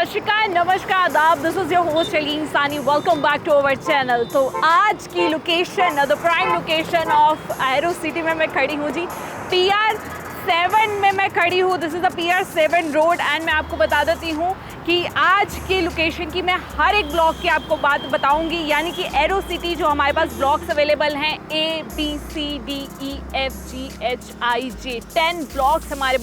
श्रीकाल, नमस्कार, आदाब। This is your host Shaleen Sani. Welcome back to our channel. तो आज की location, the prime location of Aero City में मैं खड़ी हूँ जी। PR7 में मैं खड़ी हूँ। This is the PR7 road and मैं आपको बता देती हूँ कि आज की लोकेशन की मैं हर एक ब्लॉक की आपको बात बताऊंगी। यानी कि एरो सिटी जो हमारे पास ब्लॉक्स अवेलेबल हैं ABCDEFGHIJ 10 ब्लॉक्स हमारे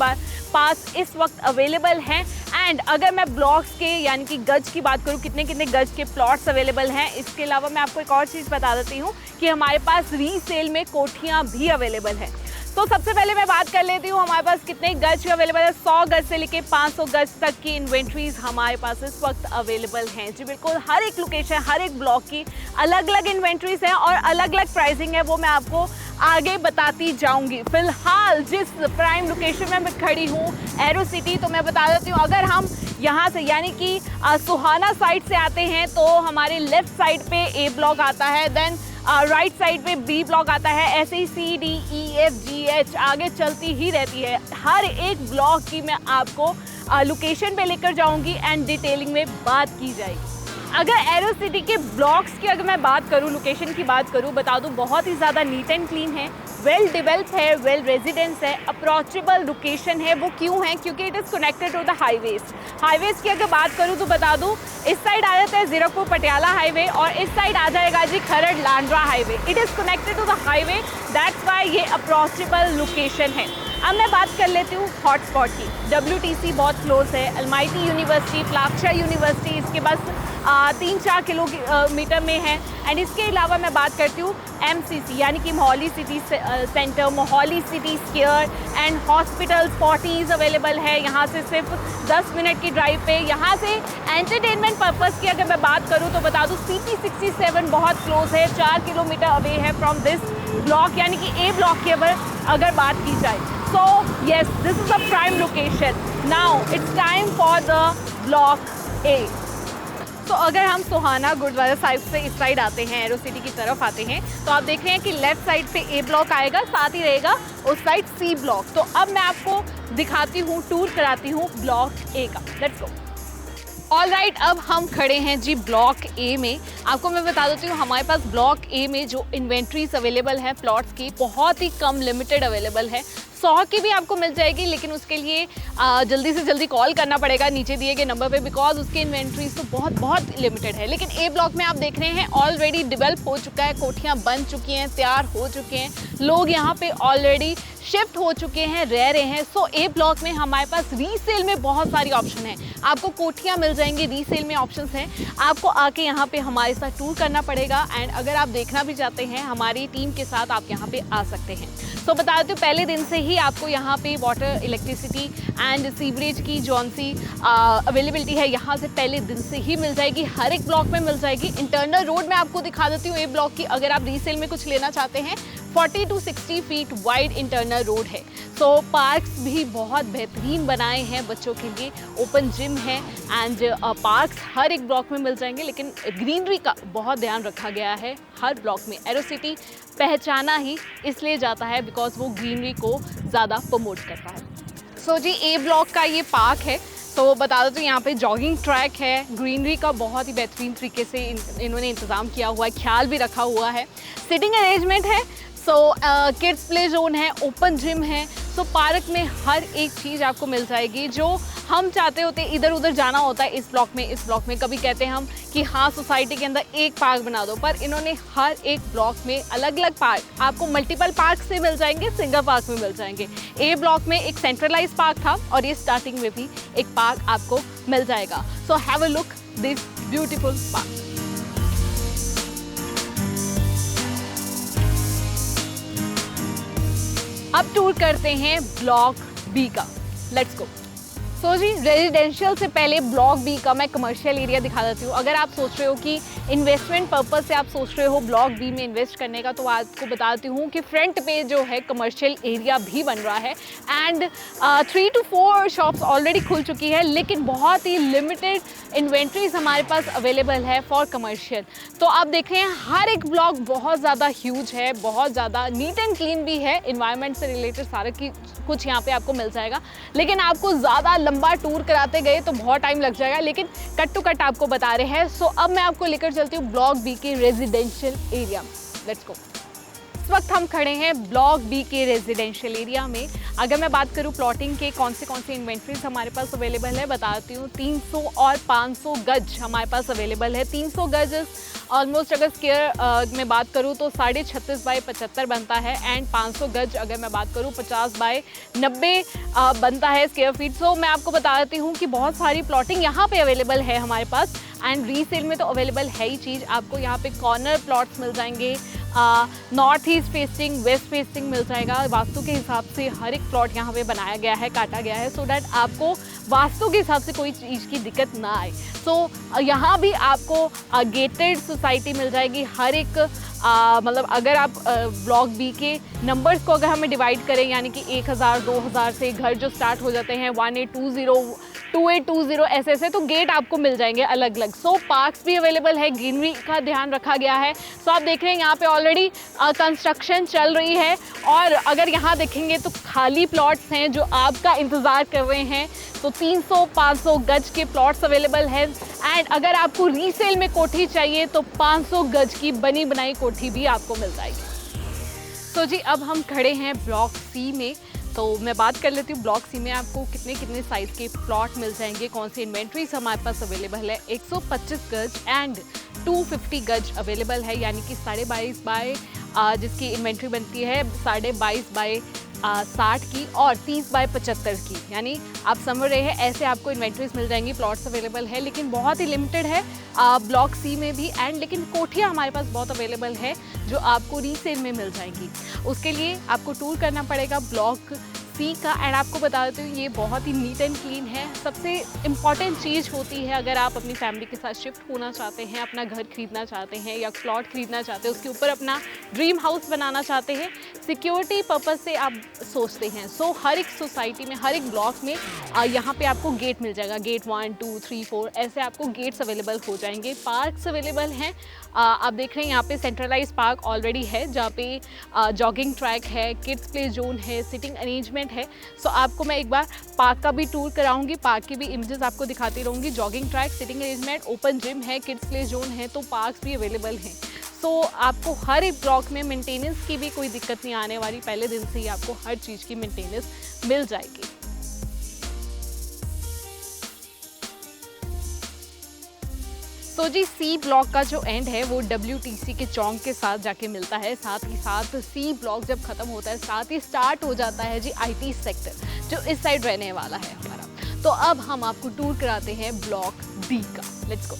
पास इस वक्त अवेलेबल हैं। एंड अगर मैं ब्लॉक्स के यानी कि गज की बात करूँ, कितने कितने गज के प्लॉट्स अवेलेबल हैं, इसके अलावा मैं आपको एक और चीज़ बता देती हूँ कि हमारे पास रीसेल में कोठियाँ भी अवेलेबल हैं। तो सबसे पहले मैं बात कर लेती हूँ हमारे पास कितने गज अवेलेबल है। 100 गज से लेके 500 गज तक की इन्वेंट्रीज हमारे पास इस वक्त अवेलेबल हैं जी। बिल्कुल हर एक लोकेशन, हर एक ब्लॉक की अलग अलग इन्वेंट्रीज हैं और अलग अलग प्राइसिंग है, वो मैं आपको आगे बताती जाऊंगी। फिलहाल जिस प्राइम लोकेशन में मैं खड़ी हूँ एरो सिटी, तो मैं बता देती हूँ अगर हम यहाँ से यानी कि सुहाना साइड से आते हैं तो हमारे लेफ्ट साइड पे A ब्लॉक आता है, देन राइट साइड पे B ब्लॉक आता है, ऐसे ही CDEFGH आगे चलती ही रहती है। हर एक ब्लॉक की मैं आपको लोकेशन पे लेकर जाऊंगी एंड डिटेलिंग में बात की जाएगी। अगर एरो सिटी के ब्लॉक्स की अगर मैं बात करूं, लोकेशन की बात करूं, बता दूं बहुत ही ज़्यादा नीट एंड क्लीन है, वेल डेवलप है, वेल रेजिडेंस है, अप्रोचेबल लोकेशन है। वो क्यों है? क्योंकि it is connected to the highways की अगर बात करूं तो बता दूं इस साइड आ जाता है जीरकपुर पटियाला हाईवे और इस साइड आ जाएगा जी Kharar Landran highway. It is connected to the highway, that's why ये अप्रोचेबल लोकेशन है। अब मैं बात कर लेती हूँ हॉटस्पॉट की। WTC बहुत क्लोज है, अलमाइटी यूनिवर्सिटी, प्लाक्शा यूनिवर्सिटी इसके बस 3-4 किलोमीटर में है। एंड इसके अलावा मैं बात करती हूँ MCC यानी कि Mohali city centre, Mohali city square and hospital 40 available है। यहाँ से सिर्फ 10 मिनट की ड्राइव पे। यहाँ से एंटरटेनमेंट पर्पज़ की अगर मैं बात करूँ तो बता दूँ CT67 बहुत क्लोज है, 4 किलोमीटर अवे है फ्रॉम दिस ब्लॉक यानी कि A ब्लॉक की अगर बात की जाए। So yes, this is a prime location. Now it's time for the block A. तो अगर हम सोहाना गुरुद्वारा साहिब से इस साइड आते हैं, एरो सिटी की तरफ आते हैं, तो आप देख रहे हैं कि लेफ्ट साइड पे A ब्लॉक आएगा, साथ ही रहेगा उस साइड C ब्लॉक। तो अब मैं आपको दिखाती हूँ, टूर कराती हूँ ब्लॉक A का। Let's go. ऑल राइट, अब हम खड़े हैं जी ब्लॉक A में। आपको मैं बता देती हूँ हमारे पास ब्लॉक A में जो इन्वेंट्रीज अवेलेबल है प्लॉट्स की, बहुत ही कम लिमिटेड अवेलेबल है। 100 की भी आपको मिल जाएगी, लेकिन उसके लिए जल्दी से जल्दी कॉल करना पड़ेगा नीचे दिए गए नंबर पे, बिकॉज उसके इन्वेंट्रीज तो बहुत लिमिटेड है। लेकिन A ब्लॉक में आप देख रहे हैं ऑलरेडी डेवलप हो चुका है, कोठियाँ बन चुकी हैं, तैयार हो चुके हैं, लोग यहाँ पे ऑलरेडी शिफ्ट हो चुके हैं, रह रहे हैं। सो A ब्लॉक में हमारे पास रीसेल में बहुत सारी ऑप्शन है, आपको कोठियाँ मिल जाएंगी, रीसेल में ऑप्शंस हैं। आपको आके यहाँ पे हमारे साथ टूर करना पड़ेगा एंड अगर आप देखना भी चाहते हैं हमारी टीम के साथ आप यहाँ पे आ सकते हैं। तो बता देती हूँ पहले दिन से ही आपको यहाँ पे वाटर, इलेक्ट्रिसिटी एंड सीवरेज की जौन सी अवेलेबिलिटी है यहाँ से पहले दिन से ही मिल जाएगी, हर एक ब्लॉक में मिल जाएगी। इंटरनल रोड में आपको दिखा देती हूँ A ब्लॉक की, अगर आप रीसेल में कुछ लेना चाहते हैं 40 to 60 feet wide internal road है। तो पार्क्स भी बहुत बेहतरीन बनाए हैं बच्चों के लिए, ओपन जिम है एंड पार्क्स हर एक ब्लॉक में मिल जाएंगे। लेकिन ग्रीनरी का बहुत ध्यान रखा गया है हर ब्लॉक में। एरो सिटी पहचाना ही इसलिए जाता है बिकॉज वो ग्रीनरी को ज़्यादा प्रमोट करता है। सो जी A ब्लॉक का ये पार्क है, तो बता दो तो यहाँ पे जॉगिंग ट्रैक है, ग्रीनरी का बहुत ही बेहतरीन तरीके से इन्होंने इंतज़ाम किया हुआ है, ख्याल भी रखा हुआ है, सिटिंग अरेंजमेंट है। सो किड्स प्ले जोन है, ओपन जिम है। सो पार्क में हर एक चीज़ आपको मिल जाएगी जो हम चाहते होते, इधर उधर जाना होता है इस ब्लॉक में, इस ब्लॉक में। कभी कहते हैं हम कि हाँ सोसाइटी के अंदर एक पार्क बना दो, पर इन्होंने हर एक ब्लॉक में अलग अलग पार्क, आपको मल्टीपल पार्क से मिल जाएंगे, सिंगल पार्क में मिल जाएंगे। A ब्लॉक में एक सेंट्रलाइज पार्क था और ये स्टार्टिंग में भी एक पार्क आपको मिल जाएगा। So have a look this beautiful park. अब टूर करते हैं ब्लॉक B का। Let's go. सो जी रेजिडेंशियल से पहले ब्लॉक B का मैं कमर्शियल एरिया दिखा देती हूँ। अगर आप सोच रहे हो कि इन्वेस्टमेंट पर्पस से आप सोच रहे हो ब्लॉक B में इन्वेस्ट करने का, तो आपको बताती हूँ कि फ्रंट पे जो है कमर्शियल एरिया भी बन रहा है एंड 3 to 4 शॉप्स ऑलरेडी खुल चुकी है, लेकिन बहुत ही लिमिटेड इन्वेंट्रीज हमारे पास अवेलेबल है फॉर कमर्शियल। तो आप देख रहे हैं हर एक ब्लॉक बहुत ज़्यादा ह्यूज है, बहुत ज़्यादा नीट एंड क्लीन भी है, इन्वायरमेंट से रिलेटेड सारा की कुछ यहाँ पे आपको मिल जाएगा। लेकिन आपको ज़्यादा लंबा टूर कराते गए तो बहुत टाइम लग जाएगा, लेकिन कट टू कट आपको बता रहे हैं। सो अब मैं आपको लेकर चलती हूँ ब्लॉक बी के रेजिडेंशियल एरिया में। Let's go. इस वक्त हम खड़े हैं ब्लॉक बी के रेजिडेंशियल एरिया में। अगर मैं बात करूं प्लॉटिंग के कौन से इन्वेंट्रीज हमारे पास अवेलेबल है, बताती हूँ। 300 और 500 गज हमारे पास अवेलेबल है। 300 गज ऑलमोस्ट अगर स्क्वायर में बात करूं तो 36.5 बाय 75 बनता है, एंड 500 गज अगर मैं बात करूं 50 बाय 90 बनता है स्क्वायर फीट। सो मैं आपको बता देती हूँ कि बहुत सारी प्लॉटिंग यहाँ पे अवेलेबल है हमारे पास, एंड रीसेल में तो अवेलेबल है ही चीज़। आपको यहाँ पे कॉर्नर प्लॉट्स मिल जाएंगे, north east facing, west facing मिल जाएगा। वास्तु के हिसाब से हर एक प्लॉट यहाँ पे बनाया गया है, काटा गया है, सो डैट आपको वास्तु के हिसाब से कोई चीज़ की दिक्कत ना आए। सो यहाँ भी आपको गेटेड सोसाइटी मिल जाएगी। हर एक मतलब अगर आप ब्लॉक बी के नंबर्स को अगर हमें डिवाइड करें, यानी कि 1000 2000 से घर जो स्टार्ट हो जाते हैं, 1820 2820 ऐसे तो गेट आपको मिल जाएंगे अलग अलग। सो पार्क्स भी अवेलेबल है, ग्रीनरी का ध्यान रखा गया है। सो आप देख रहे हैं यहाँ पे ऑलरेडी कंस्ट्रक्शन चल रही है, और अगर यहाँ देखेंगे तो खाली प्लॉट्स हैं जो आपका इंतज़ार कर रहे हैं। तो 300-500 गज के प्लॉट्स अवेलेबल हैं, एंड अगर आपको रीसेल में कोठी चाहिए तो 500 गज की बनी बनाई कोठी भी आपको मिल जाएगी। तो जी अब हम खड़े हैं ब्लॉक सी में। तो मैं बात कर लेती हूँ ब्लॉक सी में आपको कितने साइज़ के प्लॉट मिल जाएंगे, कौन सी इन्वेंट्रीज हमारे पास अवेलेबल है। 125 गज एंड 250 गज अवेलेबल है, यानी कि 22.5 बाय जिसकी इन्वेंट्री बनती है 22.5 बाय 60 की, और 30 बाय 75 की, यानी आप समझ रहे हैं ऐसे आपको इन्वेंट्रीज मिल जाएंगी। प्लॉट्स अवेलेबल है लेकिन बहुत ही लिमिटेड है ब्लॉक सी में भी, एंड लेकिन कोठियाँ हमारे पास बहुत अवेलेबल है जो आपको रीसेल में मिल जाएंगी। उसके लिए आपको टूर करना पड़ेगा ब्लॉक सी का, एंड आपको बता देती हूँ ये बहुत ही नीट एंड क्लीन है। सबसे इम्पॉर्टेंट चीज़ होती है अगर आप अपनी फैमिली के साथ शिफ्ट होना चाहते हैं, अपना घर खरीदना चाहते हैं या प्लॉट खरीदना चाहते हैं, उसके ऊपर अपना ड्रीम हाउस बनाना चाहते हैं, सिक्योरिटी पर्पज़ से आप सोचते हैं। सो हर एक सोसाइटी में, हर एक ब्लॉक में यहाँ पे आपको गेट मिल जाएगा। गेट 1 2 3 4 ऐसे आपको गेट्स अवेलेबल हो जाएंगे। पार्क्स अवेलेबल हैं, आप देख रहे हैं यहाँ पे सेंट्रलाइज पार्क ऑलरेडी है जहाँ पे जॉगिंग ट्रैक है, किड्स प्ले जोन है, सिटिंग अरेंजमेंट है। सो आपको मैं एक बार पार्क का भी टूर कराऊंगी, पार्क की भी इमेजेस आपको दिखाती रहूंगी। Jogging track, sitting arrangement, open gym है, किड्स प्ले जोन है, तो पार्क्स भी अवेलेबल हैं। सो आपको हर एक ब्लॉक में मेंटेनेंस की भी कोई दिक्कत नहीं आने वाली, पहले दिन से ही आपको हर चीज़ की मेंटेनेंस मिल जाएगी। तो जी सी ब्लॉक का जो एंड है वो WTC के चौक के साथ जाके मिलता है। साथ ही साथ सी ब्लॉक जब खत्म होता है साथ ही स्टार्ट हो जाता है जी IT सेक्टर, जो इस साइड रहने वाला है हमारा। तो अब हम आपको टूर कराते हैं ब्लॉक डी का। लेट्स गो।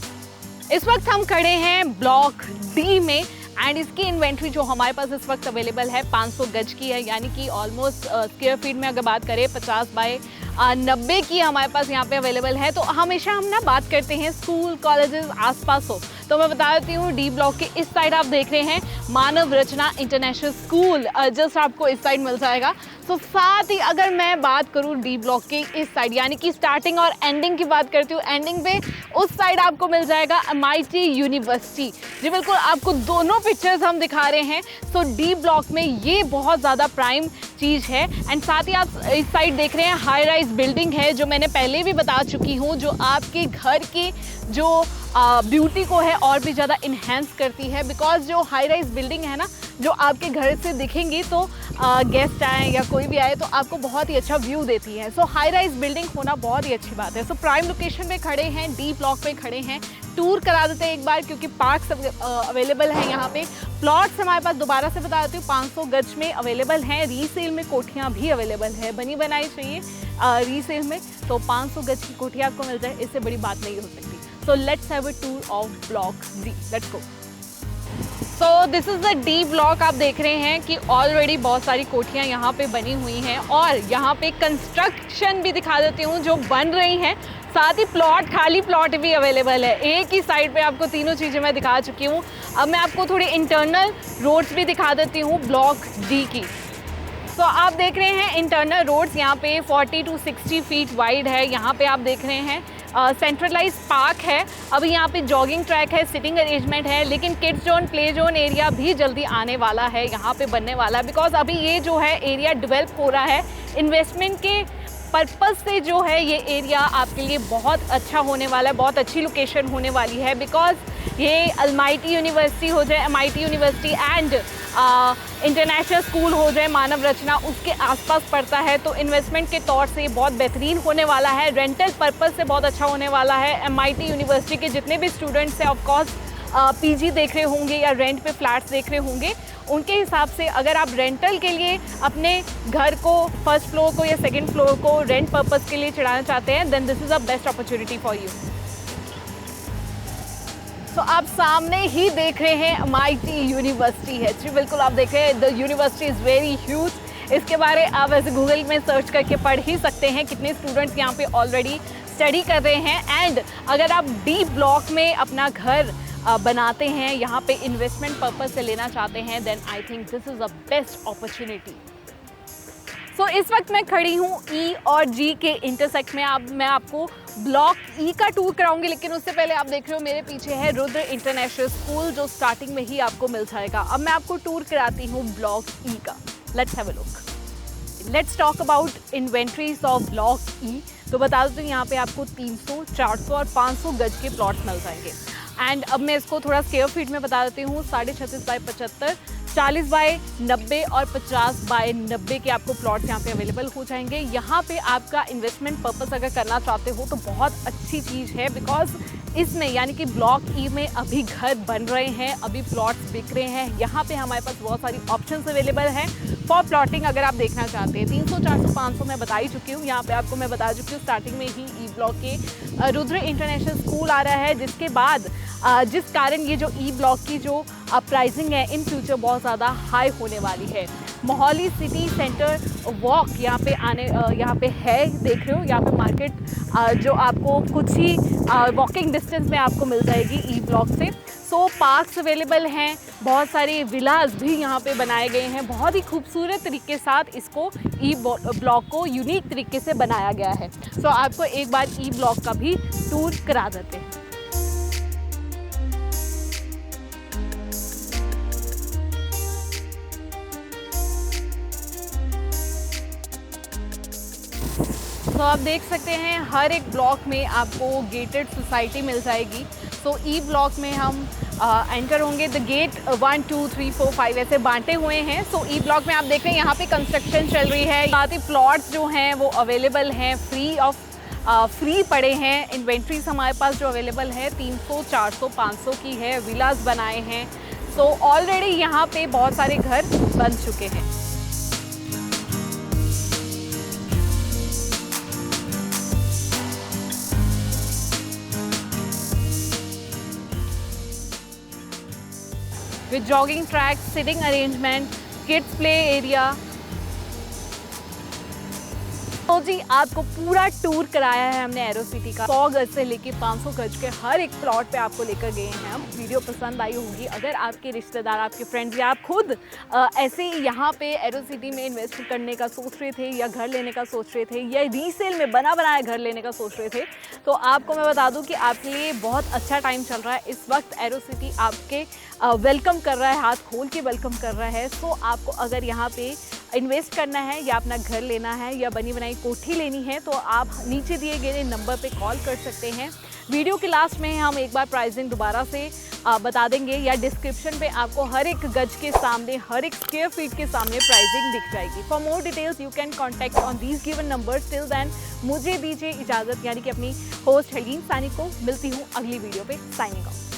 इस वक्त हम खड़े हैं ब्लॉक डी में, एंड इसकी इन्वेंट्री जो हमारे पास इस वक्त अवेलेबल है 500 गज की है, यानी कि ऑलमोस्ट स्क्वायर फीट में अगर बात करें 50 बाय 90 की हमारे पास यहाँ पे अवेलेबल है। तो हमेशा हम ना बात करते हैं स्कूल कॉलेजेस आसपास हो, तो मैं बता देती हूँ डी ब्लॉक के इस साइड आप देख रहे हैं मानव रचना इंटरनेशनल स्कूल, जस्ट आपको इस साइड मिल जाएगा। तो साथ ही अगर मैं बात करूँ डी ब्लॉक के इस साइड, यानी कि स्टार्टिंग और एंडिंग की बात करती हूँ, एंडिंग पे उस साइड आपको मिल जाएगा MIT यूनिवर्सिटी। जी बिल्कुल, आपको दोनों पिक्चर्स हम दिखा रहे हैं। सो डी ब्लॉक में ये बहुत ज़्यादा प्राइम चीज़ है, एंड साथ ही आप इस साइड देख रहे हैं हाई राइज बिल्डिंग है, जो मैंने पहले भी बता चुकी हूँ, जो आपके घर के जो ब्यूटी को है और भी ज़्यादा इन्हेंस करती है। बिकॉज जो हाई राइज बिल्डिंग है ना, जो आपके घर से दिखेंगी तो गेस्ट आए या कोई भी आए तो आपको बहुत ही अच्छा व्यू देती है। सो हाई राइज बिल्डिंग होना बहुत ही अच्छी बात है। सो प्राइम लोकेशन पे खड़े हैं, डी ब्लॉक पे खड़े हैं। टूर करा देते हैं एक बार, क्योंकि पार्क्स अवेलेबल हैं यहाँ पे। प्लॉट्स हमारे पास दोबारा से बता देती हूँ 500 गज में अवेलेबल हैं। रीसेल में कोठियाँ भी अवेलेबल है, बनी बनाई चाहिए रीसेल में, तो 500 गज की कोठियाँ आपको मिल जाए, इससे बड़ी बात नहीं हो सकती। So let's have a tour of block D, let's go. So this is the D block. आप देख रहे हैं कि ऑलरेडी बहुत सारी कोठियाँ यहाँ पे बनी हुई हैं, और यहाँ पे कंस्ट्रक्शन भी दिखा देती हूँ जो बन रही हैं। साथ ही प्लॉट, खाली प्लॉट भी अवेलेबल है। एक ही साइड पे आपको तीनों चीज़ें मैं दिखा चुकी हूँ। अब मैं आपको थोड़ी इंटरनल रोड्स भी दिखा देती हूँ ब्लॉक डी की। तो आप देख रहे हैं इंटरनल रोड्स यहाँ पे 40 to 60 फीट वाइड है। यहाँ पे आप देख रहे हैं सेंट्रलाइज पार्क है, अभी यहाँ पे जॉगिंग ट्रैक है, सिटिंग अरेंजमेंट है, लेकिन kids zone, play zone area भी जल्दी आने वाला है, यहाँ पे बनने वाला है। बिकॉज अभी ये जो है एरिया डेवलप हो रहा है, इन्वेस्टमेंट के पर्पस से जो है ये एरिया आपके लिए बहुत अच्छा होने वाला है, बहुत अच्छी लोकेशन होने वाली है। बिकॉज ये अलमाइटी यूनिवर्सिटी हो जाए, MIT university and international school हो जाए, मानव रचना उसके आसपास पड़ता है, तो इन्वेस्टमेंट के तौर से बहुत बेहतरीन होने वाला है। रेंटल पर्पस से बहुत अच्छा होने वाला है। MIT यूनिवर्सिटी के जितने भी स्टूडेंट्स हैं ऑफकोर्स PG देख रहे होंगे या रेंट पे फ्लैट्स देख रहे होंगे, उनके हिसाब से अगर आप रेंटल के लिए अपने घर को, फर्स्ट फ्लोर को या सेकंड फ्लोर को रेंट पर्पस के लिए चढ़ाना चाहते हैं, then this is a best opportunity for you. तो आप सामने ही देख रहे हैं MIT यूनिवर्सिटी है जी, बिल्कुल आप देख रहे हैं the university is very huge. इसके बारे आप ऐसे गूगल में सर्च करके पढ़ ही सकते हैं कितने स्टूडेंट्स यहाँ पे ऑलरेडी स्टडी कर रहे हैं। एंड अगर आप D ब्लॉक में अपना घर बनाते हैं, यहाँ पे इन्वेस्टमेंट पर्पस से लेना चाहते हैं, then I think this is a best opportunity. So इस वक्त मैं खड़ी हूँ E और G के इंटरसेक्ट में। अब मैं आपको ब्लॉक E का टूर कराऊंगी, लेकिन उससे पहले आप देख रहे हो मेरे पीछे है रुद्र इंटरनेशनल स्कूल, जो स्टार्टिंग में ही आपको मिल जाएगा। अब मैं आपको टूर कराती हूँ ब्लॉक E का। Let's have a look. Let's talk about inventories of block E। तो बता दूँ यहाँ पे आपको 300, 400 और 500 गज के प्लॉट्स मिल जाएंगे। एंड अब मैं इसको थोड़ा स्क्वायर फीट में बता देती हूँ। 36.5 बाय 75, 40 बाय 90 और 50 बाय 90 के आपको प्लॉट्स यहाँ पे अवेलेबल हो जाएंगे। यहाँ पे आपका इन्वेस्टमेंट पर्पस अगर करना चाहते हो तो बहुत अच्छी चीज़ है, बिकॉज इसमें यानी कि ब्लॉक E में अभी घर बन रहे हैं, अभी प्लॉट्स बिक रहे हैं। यहाँ पे हमारे पास बहुत सारी ऑप्शंस अवेलेबल हैं फॉर प्लॉटिंग अगर आप देखना चाहते हैं। 300, 400, 500 मैं बता ही चुकी हूँ। यहाँ पे आपको मैं बता चुकी हूँ स्टार्टिंग में ही E ब्लॉक के रुद्र इंटरनेशनल स्कूल आ रहा है, जिसके बाद जिस कारण ये जो E ब्लॉक की जो प्राइसिंग है इन फ्यूचर बहुत ज़्यादा हाई होने वाली है। मोहाली सिटी सेंटर वॉक यहाँ पे है, देख रहे हो यहाँ पे मार्केट जो आपको कुछ ही वॉकिंग डिस्टेंस में आपको मिल जाएगी E ब्लॉक से। सो पार्क्स अवेलेबल हैं, बहुत सारे विलास भी यहाँ पे बनाए गए हैं, बहुत ही खूबसूरत तरीके के साथ इसको E ब्लॉक को यूनिक तरीके से बनाया गया है। सो आपको एक बार E ब्लॉक का भी टूर करा देते हैं। तो आप देख सकते हैं हर एक ब्लॉक में आपको गेटेड सोसाइटी मिल जाएगी। तो E ब्लॉक में हम एंटर होंगे। द गेट 1, 2, 3, 4, 5 ऐसे बांटे हुए हैं। सो E ब्लॉक में आप देख रहे हैं यहाँ पे कंस्ट्रक्शन चल रही है। साथ ही प्लॉट्स जो हैं वो अवेलेबल हैं, फ्री पड़े हैं। इन्वेंट्रीज हमारे पास जो अवेलेबल है 300, 400, 500 की है। विलास बनाए हैं। सो ऑलरेडी यहाँ पे बहुत सारे घर बन चुके हैं। with jogging track, sitting arrangement, kids play area। तो जी आपको पूरा टूर कराया है हमने एरो सिटी का। 100 गज से लेके 500 गज के हर एक प्लॉट पे आपको लेकर गए हैं हम। वीडियो पसंद आई होगी। अगर आपके रिश्तेदार, आपके फ्रेंड्स या आप खुद ऐसे ही यहाँ पे एरो सिटी में इन्वेस्ट करने का सोच रहे थे या घर लेने का सोच रहे थे या रीसेल में बना बनाया घर लेने का सोच रहे थे, तो आपको मैं बता दूं कि आपके लिए बहुत अच्छा टाइम चल रहा है। इस वक्त एरो सिटी आपके वेलकम कर रहा है, हाथ खोल के वेलकम कर रहा है। सो आपको अगर यहाँ पे इन्वेस्ट करना है या अपना घर लेना है या बनी बनाई कोठी लेनी है, तो आप नीचे दिए गए नंबर पे कॉल कर सकते हैं। वीडियो के लास्ट में हम एक बार प्राइसिंग दोबारा से बता देंगे, या डिस्क्रिप्शन पे आपको हर एक गज के सामने, हर एक स्क्वायर फीट के सामने प्राइसिंग दिख जाएगी। For more details you can contact on these given numbers. Till then मुझे दीजिए इजाज़त, यानी कि अपनी होस्ट हलीम सानी को। मिलती हूँ अगली वीडियो पे। Signing off.